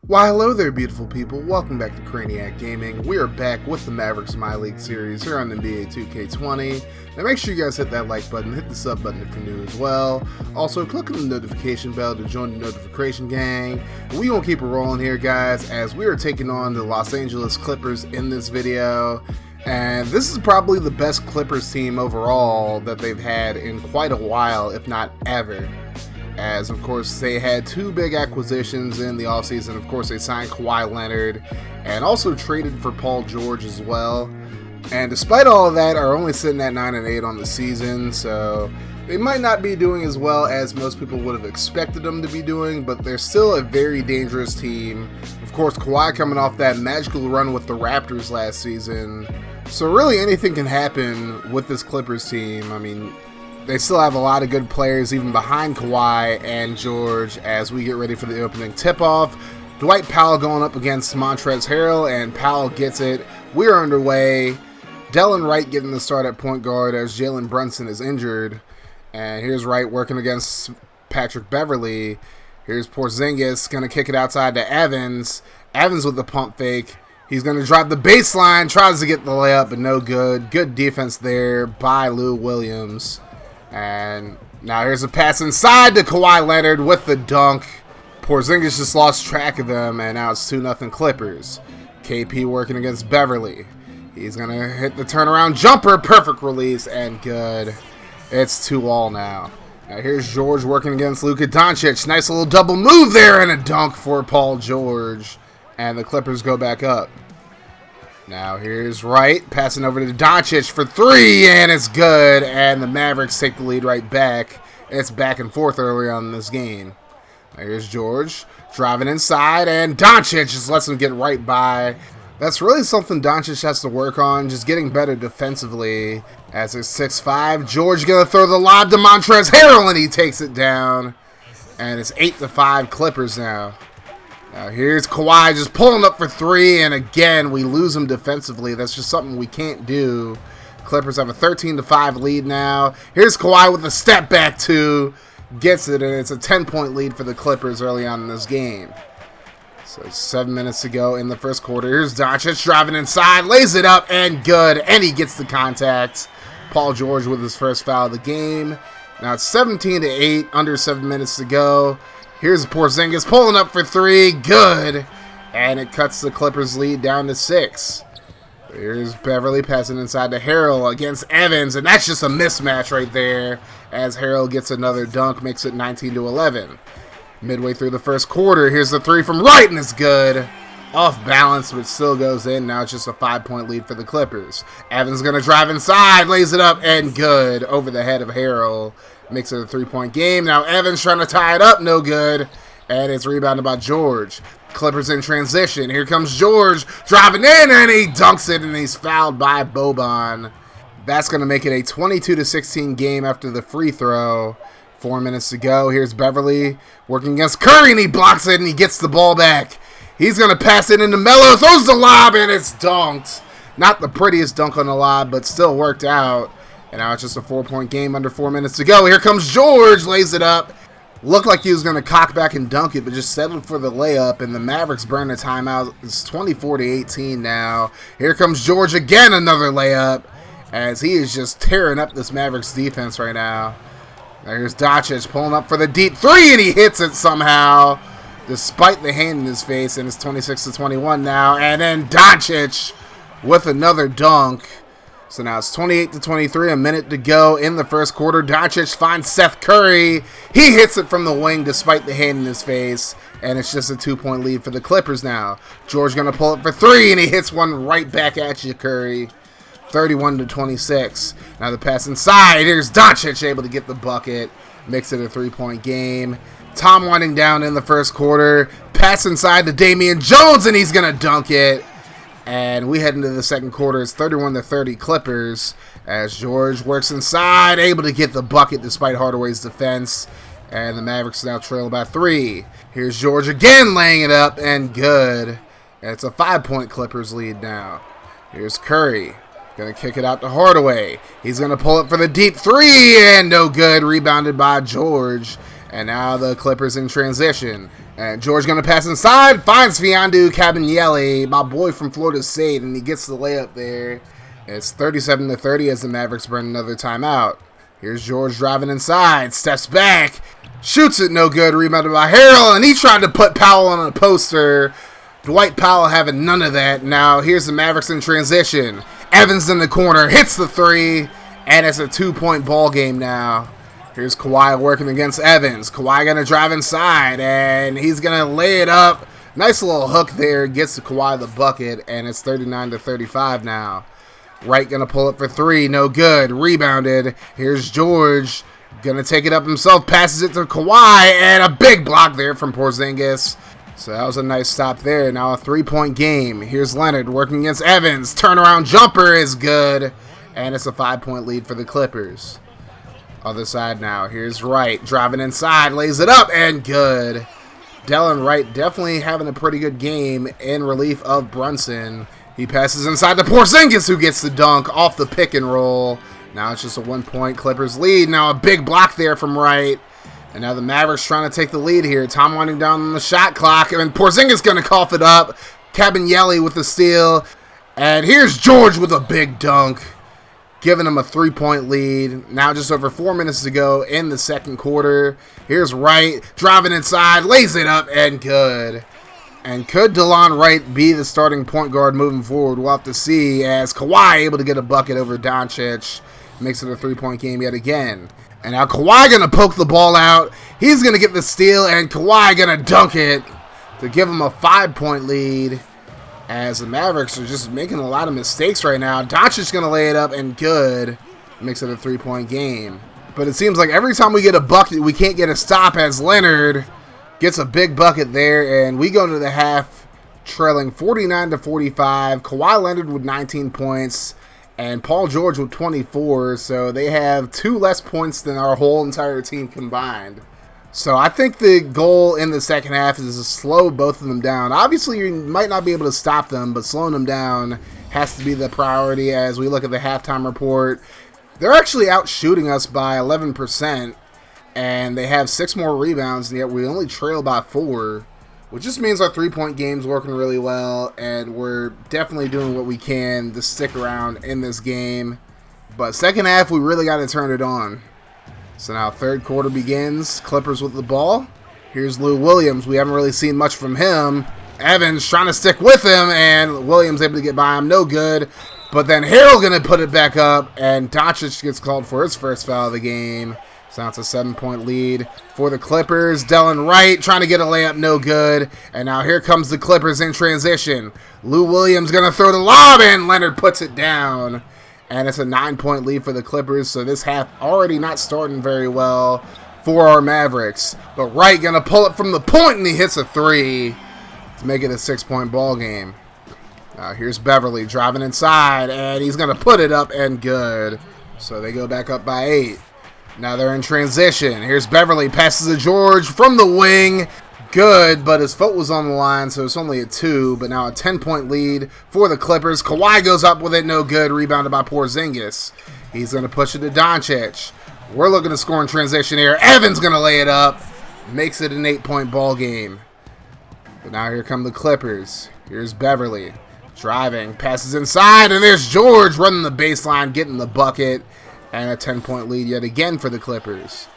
Why hello there beautiful people, welcome back to Crayniaq Gaming. We are back with the Mavericks MyLeague series here on NBA 2K20. Now make sure you guys hit that like button, hit the sub button if you're new as well. Also click on the notification bell to join the notification gang. We gonna keep it rolling here guys as we are taking on the Los Angeles Clippers in this video. And this is probably the best Clippers team overall that they've had in quite a while, if not ever. As of course they had two big acquisitions in the offseason. Of course they signed Kawhi Leonard and also traded for Paul George as well. And despite all of that, are only sitting at 9-8 on the season, so they might not be doing as well as most people would have expected them to be doing, but they're still a very dangerous team. Of course, Kawhi coming off that magical run with the Raptors last season, so really anything can happen with this Clippers team. I mean, they still have a lot of good players even behind Kawhi and George as we get ready for the opening tip-off. Dwight Powell going up against Montrezl Harrell, and Powell gets it. We are underway. Delon Wright getting the start at point guard as Jalen Brunson is injured. And here's Wright working against Patrick Beverley. Here's Porzingis going to kick it outside to Evans. Evans with the pump fake. He's going to drive the baseline, tries to get the layup, but no good. Good defense there by Lou Williams. And now here's a pass inside to Kawhi Leonard with the dunk. Porzingis just lost track of them, and now it's 2-0 Clippers. KP working against Beverly. He's going to hit the turnaround jumper. Perfect release, and good. It's 2-2 now. Now here's George working against Luka Doncic. Nice little double move there, and a dunk for Paul George. And the Clippers go back up. Now here's Wright, passing over to Doncic for three, and it's good, and the Mavericks take the lead right back. It's back and forth early on in this game. Now here's George, driving inside, and Doncic just lets him get right by. That's really something Doncic has to work on, just getting better defensively. As it's 6-5, George gonna throw the lob to Montrezl Harrell, and he takes it down. And it's 8-5 Clippers now. Now here's Kawhi just pulling up for three, and again we lose him defensively. That's just something we can't do. Clippers have a 13-5 lead now. Here's Kawhi with a step back two, gets it, and it's a 10-point lead for the Clippers early on in this game. So 7 minutes to go in the first quarter. Here's Doncic driving inside, lays it up, and good, and he gets the contact. Paul George with his first foul of the game. Now it's 17-8, under 7 minutes to go. Here's Porzingis pulling up for three, good, and it cuts the Clippers lead down to 6. Here's Beverly passing inside to Harrell against Evans, and that's just a mismatch right there as Harrell gets another dunk, makes it 19-11. Midway through the first quarter, here's the three from Wright, and it's good. Off balance, but still goes in. Now it's just a 5-point lead for the Clippers. Evans going to drive inside, lays it up, and good, over the head of Harrell. Makes it a 3-point game. Now Evans trying to tie it up, no good. And it's rebounded by George. Clippers in transition. Here comes George driving in, and he dunks it, and he's fouled by Boban. That's going to make it a 22-16 game after the free throw. 4 minutes to go. Here's Beverly working against Curry, and he blocks it, and he gets the ball back. He's going to pass it into Melo, throws the lob, and it's dunked. Not the prettiest dunk on the lob, but still worked out. And now it's just a 4-point game under 4 minutes to go. Here comes George, lays it up. Looked like he was going to cock back and dunk it, but just settled for the layup. And the Mavericks burn the timeout. It's 24-18 now. Here comes George again, another layup. As he is just tearing up this Mavericks defense right now. Now here's Doncic pulling up for the deep three, and he hits it somehow. Despite the hand in his face, and it's 26-21 now. And then Doncic with another dunk. So now it's 28-23, a minute to go in the first quarter. Doncic finds Seth Curry. He hits it from the wing despite the hand in his face. And it's just a 2-point lead for the Clippers now. George going to pull it for three, and he hits one right back at you, Curry. 31-26. Now the pass inside. Here's Doncic able to get the bucket. Makes it a 3-point game. Tom winding down in the first quarter. Pass inside to Damian Jones, and he's going to dunk it. And we head into the second quarter. It's 31-30 Clippers as George works inside, able to get the bucket despite Hardaway's defense. And the Mavericks now trail by 3. Here's George again laying it up, and good. And it's a 5-point Clippers lead now. Here's Curry. Going to kick it out to Hardaway. He's going to pull it for the deep three, and no good. Rebounded by George. And now the Clippers in transition. And George going to pass inside. Finds Fiandu Cabanielli, my boy from Florida State, and he gets the layup there. It's 37-30 as the Mavericks burn another timeout. Here's George driving inside. Steps back. Shoots it no good. Rebounded by Harrell, and he tried to put Powell on a poster. Dwight Powell having none of that. Now here's the Mavericks in transition. Evans in the corner. Hits the three. And it's a 2-point ball game now. Here's Kawhi working against Evans. Kawhi going to drive inside, and he's going to lay it up. Nice little hook there. Gets to Kawhi the bucket, and it's 39-35 now. Wright going to pull it for three. No good. Rebounded. Here's George. Going to take it up himself. Passes it to Kawhi, and a big block there from Porzingis. So that was a nice stop there. Now a 3-point game. Here's Leonard working against Evans. Turnaround jumper is good. And it's a 5-point lead for the Clippers. Other side now. Here's Wright driving inside. Lays it up and good. Delon Wright definitely having a pretty good game in relief of Brunson. He passes inside to Porzingis, who gets the dunk off the pick and roll. Now it's just a 1-point Clippers lead. Now a big block there from Wright. And now the Mavericks trying to take the lead here. Time winding down on the shot clock. And Porzingis going to cough it up. Cabanielli with the steal. And here's George with a big dunk, giving him a 3-point lead. Now just over 4 minutes to go in the second quarter. Here's Wright driving inside, lays it up, and good. And could Delon Wright be the starting point guard moving forward? We'll have to see, as Kawhi able to get a bucket over Doncic. Makes it a 3-point game yet again. And now Kawhi going to poke the ball out. He's going to get the steal, and Kawhi going to dunk it to give him a 5-point lead. As the Mavericks are just making a lot of mistakes right now. Doncic's going to lay it up, and good. Makes it a 3-point game. But it seems like every time we get a bucket, we can't get a stop, as Leonard gets a big bucket there. And we go into the half trailing 49-45. Kawhi Leonard with 19 points and Paul George with 24. So they have 2 less points than our whole entire team combined. So I think the goal in the second half is to slow both of them down. Obviously, you might not be able to stop them, but slowing them down has to be the priority as we look at the halftime report. They're actually out shooting us by 11%, and they have 6 more rebounds, and yet we only trail by 4, which just means our 3-point game's working really well, and we're definitely doing what we can to stick around in this game. But second half, we really got to turn it on. So now third quarter begins. Clippers with the ball. Here's Lou Williams. We haven't really seen much from him. Evans trying to stick with him, and Williams able to get by him. No good. But then Harrell going to put it back up, and Doncic gets called for his first foul of the game. So now it's a 7-point lead for the Clippers. Delon Wright trying to get a layup. No good. And now here comes the Clippers in transition. Lou Williams going to throw the lob, and Leonard puts it down. And it's a 9-point lead for the Clippers, so this half already not starting very well for our Mavericks. But Wright going to pull it from the point, and he hits a 3 to make it a 6-point ball game. Now here's Beverly driving inside, and he's going to put it up, and good. So they go back up by 8. Now they're in transition. Here's Beverly, passes to George from the wing. Good, but his foot was on the line, so it's only a 2, but now a 10-point lead for the Clippers. Kawhi goes up with it, no good, rebounded by Porzingis. He's going to push it to Doncic. We're looking to score in transition here. Evans going to lay it up, makes it an 8-point ball game. But now here come the Clippers. Here's Beverly driving, passes inside, and there's George running the baseline, getting the bucket, and a 10-point lead yet again for the Clippers.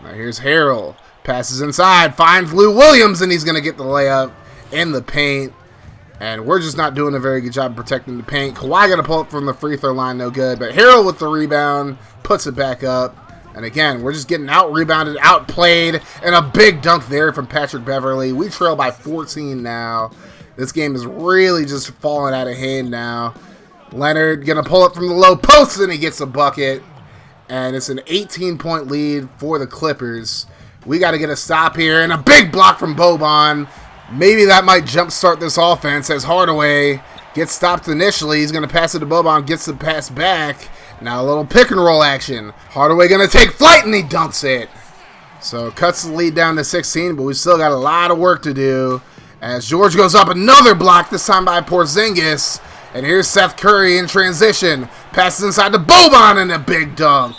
Now here's Harrell. Passes inside, finds Lou Williams, and he's going to get the layup in the paint. And we're just not doing a very good job protecting the paint. Kawhi going to pull up from the free throw line, no good. But Harrell with the rebound, puts it back up. And again, we're just getting out-rebounded, outplayed, and a big dunk there from Patrick Beverly. We trail by 14 now. This game is really just falling out of hand now. Leonard going to pull it from the low post, and he gets a bucket. And it's an 18-point lead for the Clippers. We got to get a stop here, and a big block from Boban. Maybe that might jumpstart this offense as Hardaway gets stopped initially. He's going to pass it to Boban, gets the pass back. Now a little pick and roll action. Hardaway going to take flight, and he dunks it. So cuts the lead down to 16, but we still got a lot of work to do. As George goes up, another block, this time by Porzingis. And here's Seth Curry in transition. Passes inside to Boban, and a big dunk.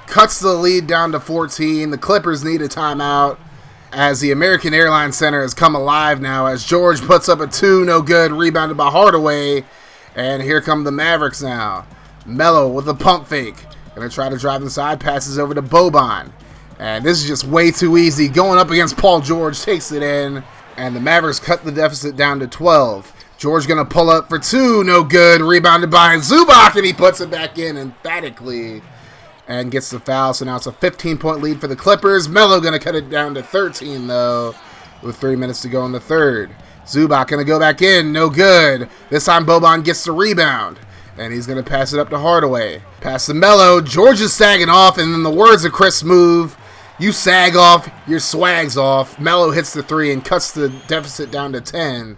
Cuts the lead down to 14. The Clippers need a timeout. as the American Airlines Center has come alive now as George puts up a 2, no good, rebounded by Hardaway. And here come the Mavericks now. Melo with a pump fake. Gonna try to drive inside, passes over to Boban. And this is just way too easy. Going up against Paul George, takes it in. And the Mavericks cut the deficit down to 12. George gonna pull up for 2, no good, rebounded by Zubac, and he puts it back in emphatically. And gets the foul, so now it's a 15-point lead for the Clippers. Melo gonna cut it down to 13, though, with 3 minutes to go in the third. Zubac gonna go back in, no good. This time Boban gets the rebound, and he's gonna pass it up to Hardaway. Pass to Melo. George is sagging off, and in the words of Chris Move, you sag off, your swag's off. Melo hits the 3 and cuts the deficit down to 10.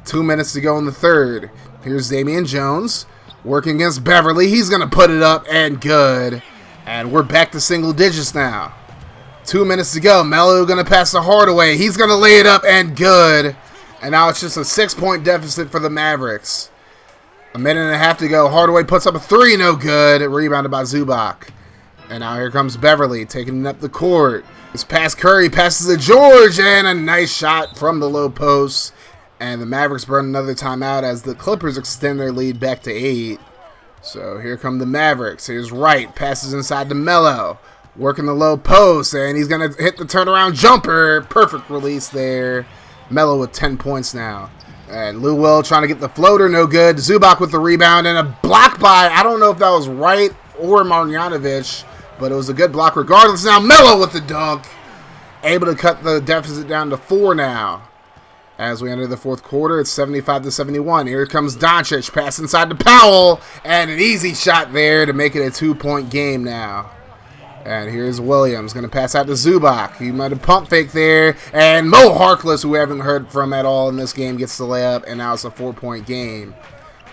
2 minutes to go in the third. Here's Damian Jones. Working against Beverly. He's going to put it up and good. And we're back to single digits now. 2 minutes to go. Melo going to pass to Hardaway. He's going to lay it up and good. And now it's just a 6-point deficit for the Mavericks. A minute and a half to go. Hardaway puts up a 3, no good. Rebounded by Zubac. And now here comes Beverly taking it up the court. This pass Curry passes to George. And a nice shot from the low post. And the Mavericks burn another timeout as the Clippers extend their lead back to 8. So here come the Mavericks. Here's Wright. Passes inside to Melo. Working the low post. And he's going to hit the turnaround jumper. Perfect release there. Melo with 10 points now. And Lou Will trying to get the floater. No good. Zubac with the rebound. And a block by, I don't know if that was Wright or Marjanovic. But it was a good block regardless. Now Melo with the dunk. Able to cut the deficit down to 4 now. As we enter the fourth quarter, it's 75-71. Here comes Doncic, pass inside to Powell, and an easy shot there to make it a 2-point game now. And here's Williams, going to pass out to Zubac. He might have pump fake there, and Mo Harkless, who we haven't heard from at all in this game, gets the layup, and now it's a 4-point game.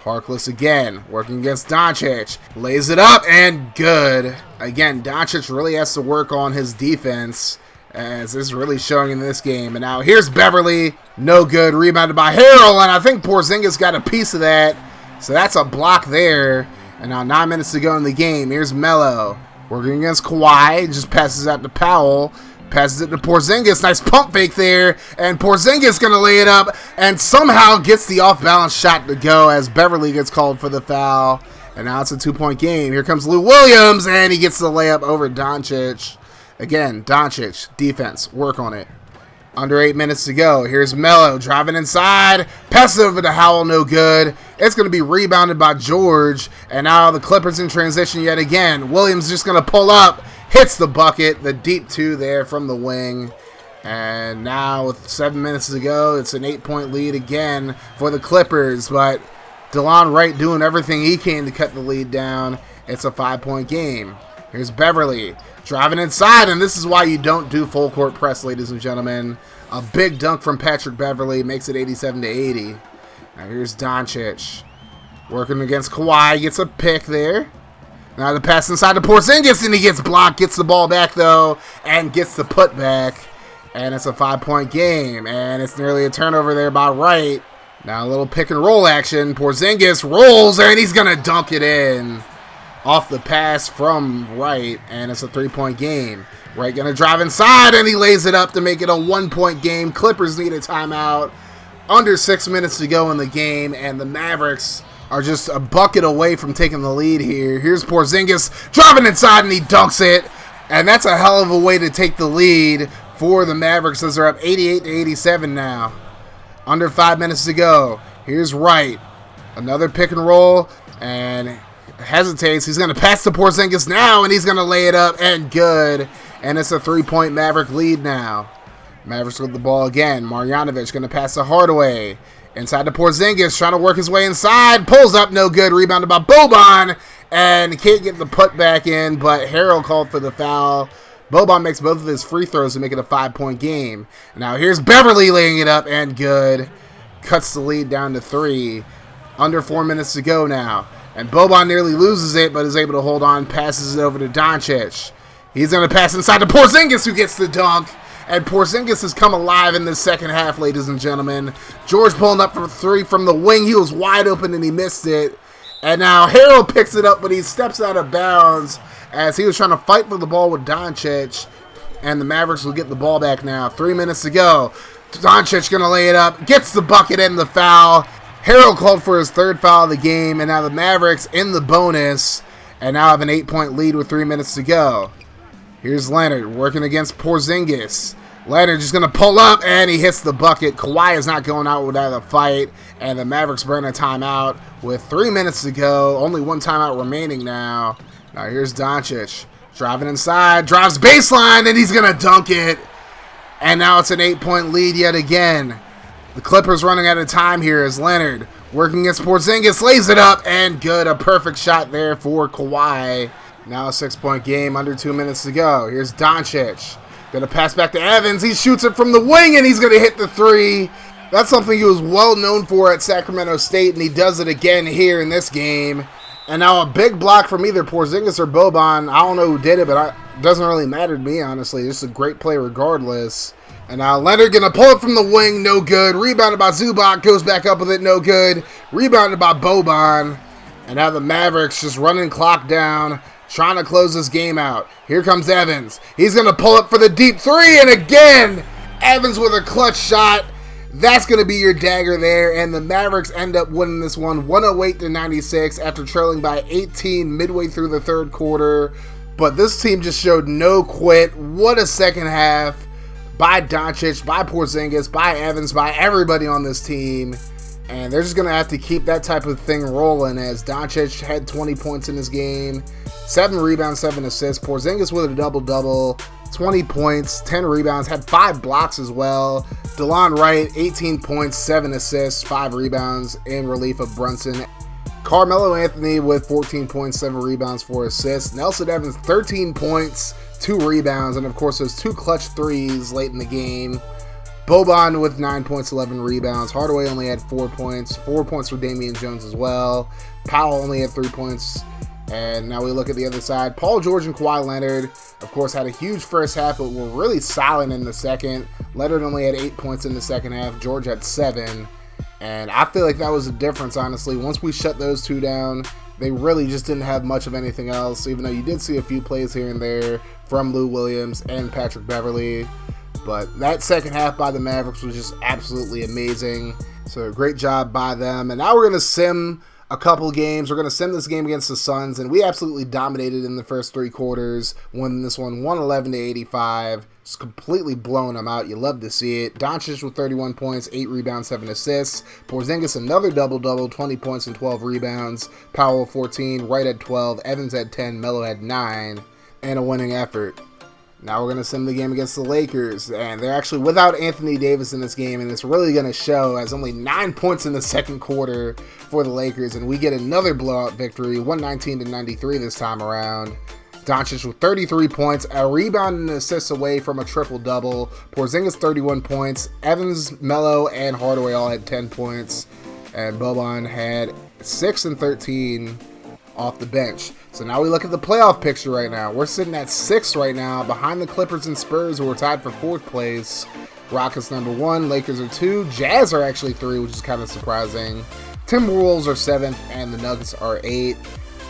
Harkless again, working against Doncic, lays it up, and good. Again, Doncic really has to work on his defense, as this is really showing in this game. And now here's Beverly. No good. Rebounded by Harrell. And I think Porzingis got a piece of that. So that's a block there. And now 9 minutes to go in the game. Here's Melo. Working against Kawhi. Just passes out to Powell. Passes it to Porzingis. Nice pump fake there. And Porzingis going to lay it up. And somehow gets the off-balance shot to go as Beverly gets called for the foul. And now it's a 2-point game. Here comes Lou Williams. And he gets the layup over Doncic. Again, Doncic, defense, work on it. Under 8 minutes to go. Here's Melo driving inside. Passes over to Howell, no good. It's going to be rebounded by George. And now the Clippers in transition yet again. Williams just going to pull up. Hits the bucket. The deep 2 there from the wing. And now with 7 minutes to go, it's an 8-point lead again for the Clippers. But DeLon Wright doing everything he can to cut the lead down. It's a 5-point game. Here's Beverly. Driving inside, and this is why you don't do full court press, ladies and gentlemen. A big dunk from Patrick Beverly makes it 87-80. Now here's Doncic. Working against Kawhi, gets a pick there. Now the pass inside to Porzingis, and he gets blocked, gets the ball back though, and gets the putback. And it's a 5-point game, and it's nearly a turnover there by Wright. Now a little pick and roll action. Porzingis rolls, and he's going to dunk it in. Off the pass from Wright, and it's a 3-point game. Wright going to drive inside, and he lays it up to make it a 1-point game. Clippers need a timeout. Under 6 minutes to go in the game, and the Mavericks are just a bucket away from taking the lead here. Here's Porzingis driving inside, and he dunks it. And that's a hell of a way to take the lead for the Mavericks as they're up 88-87 now. Under 5 minutes to go. Here's Wright. Another pick and roll, and hesitates. He's going to pass to Porzingis now, and he's going to lay it up, and good. And it's a 3-point Maverick lead now. Mavericks with the ball again. Marjanovic going to pass to Hardaway. Inside to Porzingis, trying to work his way inside. Pulls up, no good. Rebounded by Boban, and can't get the putback in, but Harrell called for the foul. Boban makes both of his free throws to make it a 5-point game. Now here's Beverly laying it up, and good. Cuts the lead down to 3. Under 4 minutes to go now. And Boban nearly loses it, but is able to hold on, passes it over to Doncic. He's going to pass inside to Porzingis, who gets the dunk. And Porzingis has come alive in the second half, ladies and gentlemen. George pulling up for 3 from the wing. He was wide open, and he missed it. And now Harrell picks it up, but he steps out of bounds as he was trying to fight for the ball with Doncic. and the Mavericks will get the ball back now. 3 minutes to go. Doncic gonna lay it up, gets the bucket and the foul. Harrell called for his 3rd foul of the game, and now the Mavericks in the bonus, and now have an 8-point lead with 3 minutes to go. Here's Leonard working against Porzingis. Leonard just gonna pull up, and he hits the bucket. Kawhi is not going out without a fight, and the Mavericks burn a timeout with 3 minutes to go. Only 1 timeout remaining now. Now here's Doncic driving inside, drives baseline, and he's gonna dunk it. And now it's an 8-point lead yet again. The Clippers running out of time here as Leonard working against Porzingis, lays it up, and good. A perfect shot there for Kawhi. Now a 6-point game, under 2 minutes to go. Here's Doncic. Gonna pass back to Evans. He shoots it from the wing, and he's gonna hit the 3. That's something he was well known for at Sacramento State, and he does it again here in this game. And now a big block from either Porzingis or Boban. I don't know who did it, but it doesn't really matter to me, honestly. It's a great play regardless. And now Leonard gonna pull it from the wing, no good. Rebounded by Zubac, goes back up with it, no good. Rebounded by Boban. And now the Mavericks just running clock down, trying to close this game out. Here comes Evans. He's gonna pull it for the deep 3, and again, Evans with a clutch shot. That's going to be your dagger there, and the Mavericks end up winning this one 108-96 after trailing by 18 midway through the 3rd quarter. But this team just showed no quit. What a second half by Doncic, by Porzingis, by Evans, by everybody on this team. And they're just going to have to keep that type of thing rolling, as Doncic had 20 points in this game, 7 rebounds, 7 assists. Porzingis with a double-double. 20 points, 10 rebounds, had 5 blocks as well. DeLon Wright, 18 points, 7 assists, 5 rebounds in relief of Brunson. Carmelo Anthony with 14 points, 7 rebounds, 4 assists. Nelson Evans, 13 points, 2 rebounds, and of course those 2 clutch threes late in the game. Boban with 9 points, 11 rebounds. Hardaway only had 4 points. 4 points for Damian Jones as well. Powell only had 3 points. And now we look at the other side. Paul George and Kawhi Leonard, of course, had a huge first half, but were really silent in the second. Leonard only had 8 points in the second half. George had 7. And I feel like that was the difference, honestly. Once we shut those two down, they really just didn't have much of anything else, even though you did see a few plays here and there from Lou Williams and Patrick Beverley. But that second half by the Mavericks was just absolutely amazing. So great job by them. And now we're going to sim a couple games. We're going to sim this game against the Suns, and we absolutely dominated in the first 3 quarters, winning this one 111-85. Just completely blowing them out. You love to see it. Doncic with 31 points, 8 rebounds, 7 assists. Porzingis another double-double, 20 points and 12 rebounds. Powell 14, Wright had 12, Evans had 10, Melo had 9, and a winning effort. Now we're going to sim the game against the Lakers, and they're actually without Anthony Davis in this game, and it's really going to show, as only 9 points in the second quarter for the Lakers, and we get another blowout victory, 119-93 this time around. Doncic with 33 points, a rebound and an assist away from a triple-double. Porzingis 31 points, Evans, Melo, and Hardaway all had 10 points, and Boban had 6 and 13 off the bench. So now we look at the playoff picture right now. We're sitting at 6 right now, behind the Clippers and Spurs, who are tied for 4th place. Rockets number 1, Lakers are 2, Jazz are actually 3, which is kind of surprising. Timberwolves are 7th, and the Nuggets are 8.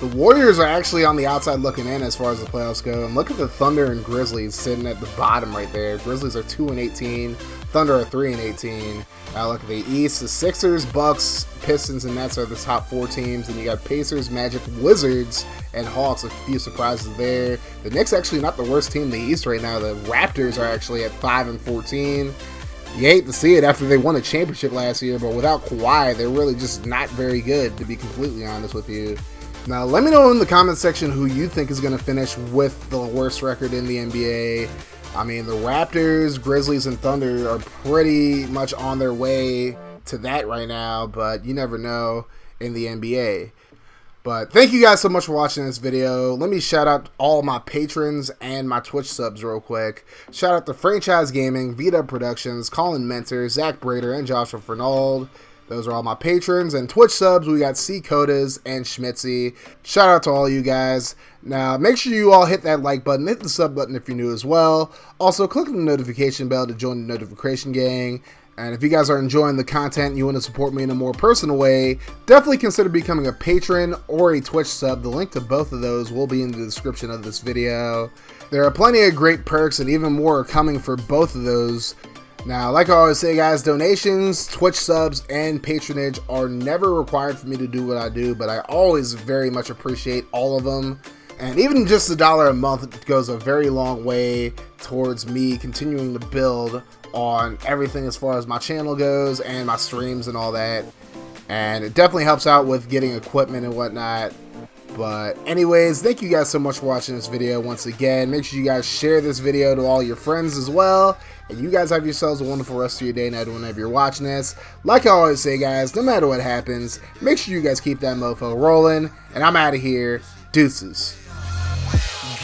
The Warriors are actually on the outside looking in as far as the playoffs go. And look at the Thunder and Grizzlies sitting at the bottom right there. Grizzlies are 2-18, Thunder are 3-18. Now look at the East. The Sixers, Bucks, Pistons, and Nets are the top 4 teams. And you got Pacers, Magic, Wizards, and Hawks. A few surprises there. The Knicks actually not the worst team in the East right now. The Raptors are actually at 5-14. You hate to see it after they won a championship last year, but without Kawhi, they're really just not very good, to be completely honest with you. Now, let me know in the comment section who you think is going to finish with the worst record in the NBA. I mean, the Raptors, Grizzlies, and Thunder are pretty much on their way to that right now, but you never know in the NBA. But thank you guys so much for watching this video. Let me shout out all my patrons and my Twitch subs real quick. Shout out to Franchise Gaming, V-Dub Productions, Colin Mentor, Zach Brader, and Joshua Fernald. Those are all my patrons. And Twitch subs, we got C Codas and Schmitzy. Shout out to all you guys. Now, make sure you all hit that like button, hit the sub button if you're new as well. Also, click on the notification bell to join the notification gang. And if you guys are enjoying the content and you want to support me in a more personal way, definitely consider becoming a patron or a Twitch sub. The link to both of those will be in the description of this video. There are plenty of great perks and even more are coming for both of those. Now, like I always say, guys, donations, Twitch subs, and patronage are never required for me to do what I do, but I always very much appreciate all of them. And even just $1 a month goes a very long way towards me continuing to build on everything as far as my channel goes and my streams and all that. And it definitely helps out with getting equipment and whatnot. But anyways, thank you guys so much for watching this video once again. Make sure you guys share this video to all your friends as well. And you guys have yourselves a wonderful rest of your day, night, whenever you're watching this. Like I always say, guys, no matter what happens, make sure you guys keep that mofo rolling. And I'm out of here. Deuces.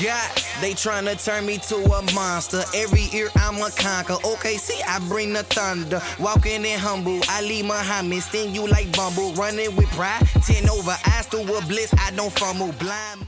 God, they tryna turn me to a monster. Every year I'm a conquer. Okay, see, I bring the thunder. Walking in humble, I leave Muhammad. Sting you like Bumble. Running with pride, 10 over. Eyes through a bliss, I don't fumble. Blind.